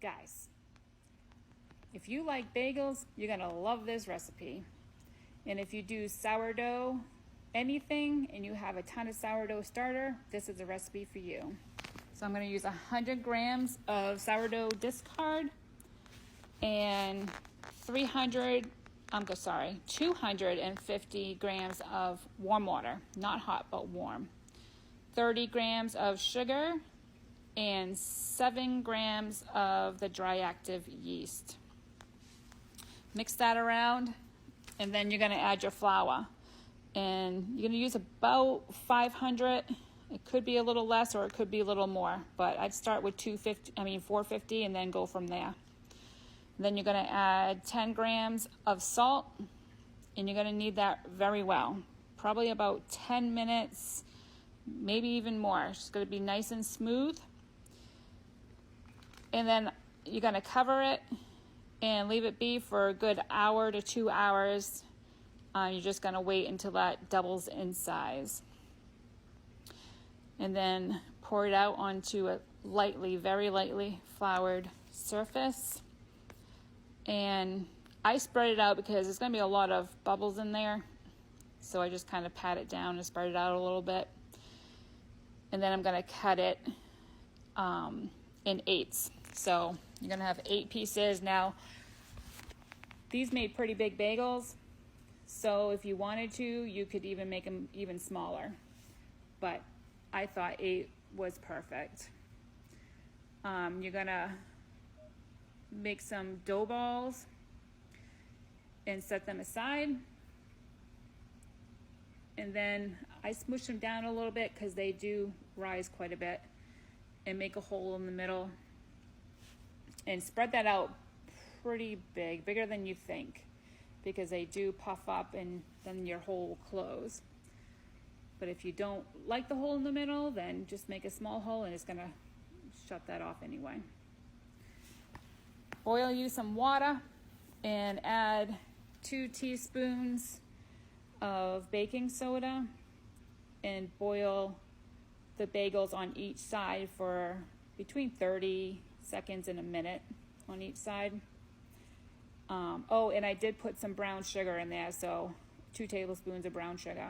Guys, if you like bagels, you're gonna love this recipe. And if you do sourdough anything and you have a ton of sourdough starter, this is a recipe for you. So I'm gonna use 100 grams of sourdough discard and 250 grams of warm water, not hot, but warm. 30 grams of sugar and 7 grams of the dry active yeast. Mix that around, and then you're gonna add your flour. And you're gonna use about 500. It could be a little less or it could be a little more, but I'd start with 450 and then go from there. Then you're gonna add 10 grams of salt, and you're gonna knead that very well. Probably about 10 minutes, maybe even more. It's gonna be nice and smooth. And then you're gonna cover it and leave it be for a good hour to 2 hours. You're just gonna wait until that doubles in size. And then pour it out onto a very lightly floured surface. And I spread it out because there's gonna be a lot of bubbles in there. So I just kind of pat it down and spread it out a little bit. And then I'm gonna cut it in eighths. So you're gonna have 8 pieces. Now, these made pretty big bagels. So if you wanted to, you could even make them even smaller. But I thought 8 was perfect. You're gonna make some dough balls and set them aside. And then I smush them down a little bit because they do rise quite a bit, and make a hole in the middle and spread that out pretty big, bigger than you think, because they do puff up and then your hole will close. But if you don't like the hole in the middle, then just make a small hole and it's gonna shut that off anyway. Boil you some water and add 2 teaspoons of baking soda and boil the bagels on each side for between 30 seconds and a minute on each side. And I did put some brown sugar in there, so 2 tablespoons of brown sugar.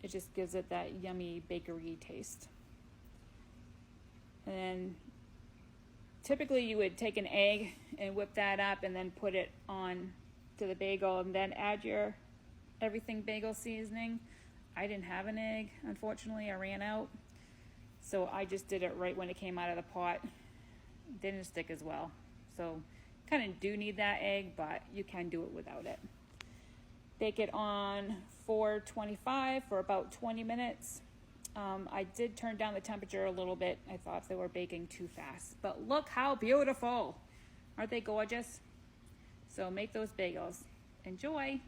It just gives it that yummy bakery taste. And then typically you would take an egg and whip that up and then put it on to the bagel and then add your everything bagel seasoning. I didn't have an egg, unfortunately. I ran out. So I just did it right when it came out of the pot. Didn't stick as well. So kind of do need that egg, but you can do it without it. Bake it on 425 for about 20 minutes. I did turn down the temperature a little bit. I thought they were baking too fast. But look how beautiful. Aren't they gorgeous? So make those bagels. Enjoy.